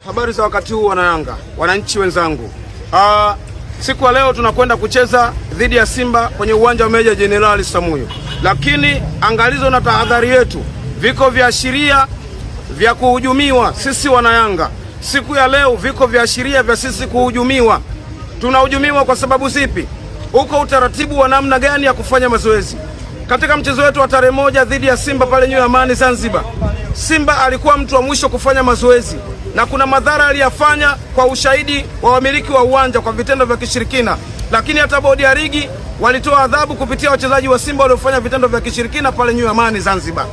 Habari za wakati huu wana Yanga, wananchi wenzangu. Siku ya leo tunakwenda kucheza dhidi ya Simba kwenye uwanja wa Meja Jenerali Samuyo. Lakini angalizo na tahadhari yetu, viko viashiria vya kuhujumiwa sisi wana Yanga. Siku ya leo viko viashiria vya sisi kuhujumiwa. Tunahujumiwa kwa sababu zipi? Uko utaratibu wa namna gani ya kufanya mazoezi. Katika mchezo wetu wa tarehe 1 dhidi ya Simba pale New Amani Zanzibar, Simba alikuwa mtu wa mwisho kufanya mazoezi, na kuna madhara aliyafanya kwa ushahidi wa wamiliki wa uwanja kwa vitendo vya kishirikina. Lakini hata bodi ya ligi walitoa adhabu kupitia wachezaji wa Simba waliofanya vitendo vya kishirikina pale New Amani Zanzibar.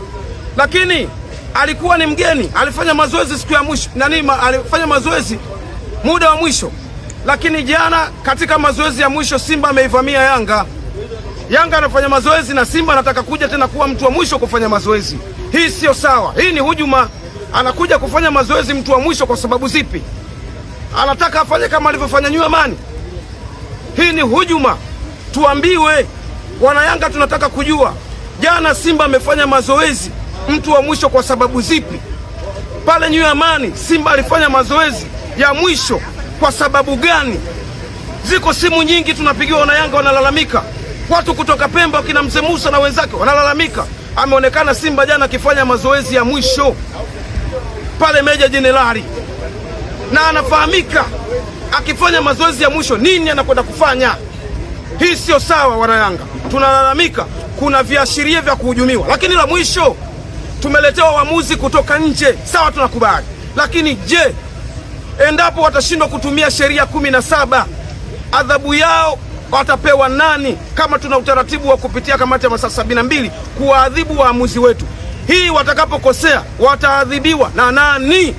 Lakini alikuwa ni mgeni, alifanya mazoezi siku ya mwisho, alifanya mazoezi muda wa mwisho. Lakini jana katika mazoezi ya mwisho Simba ameivamia Yanga. Yanga anafanya mazoezi na Simba anataka kuja tena kuwa mtu wa mwisho kufanya mazoezi. Hii sio sawa. Hii ni hujuma. Anakuja kufanya mazoezi mtu wa mwisho kwa sababu zipi? Anataka afanye kama alivyofanya New Amani. Hii ni hujuma. Tuambiwe, wana Yanga tunataka kujua. Jana Simba amefanya mazoezi mtu wa mwisho kwa sababu zipi? Pale New Amani Simba alifanya mazoezi ya mwisho kwa sababu gani? Ziko simu nyingi tunapigiwa wana Yanga wanalalamika. Watu kutoka Pemba kina Mzee Musa na wenzake wanalalamika. Ameonekana Simba jana akifanya mazoezi ya mwisho pale Meja Jenerali, na anafahamika akifanya mazoezi ya mwisho nini anakwenda kufanya. Hii sio sawa wana Yanga. Tunalalamika, kuna viashiria vya kuhujumiwa. Lakini la mwisho, tumeletewa waamuzi kutoka nje. Sawa, tunakubali. Lakini je, endapo watashindwa kutumia sheria 17, adhabu yao watapewa nani? Kama tuna utaratibu wa kupitia kamati ya masaa 72 kuwaadhibu waamuzi wetu, hii watakapokosea wataadhibiwa na nani?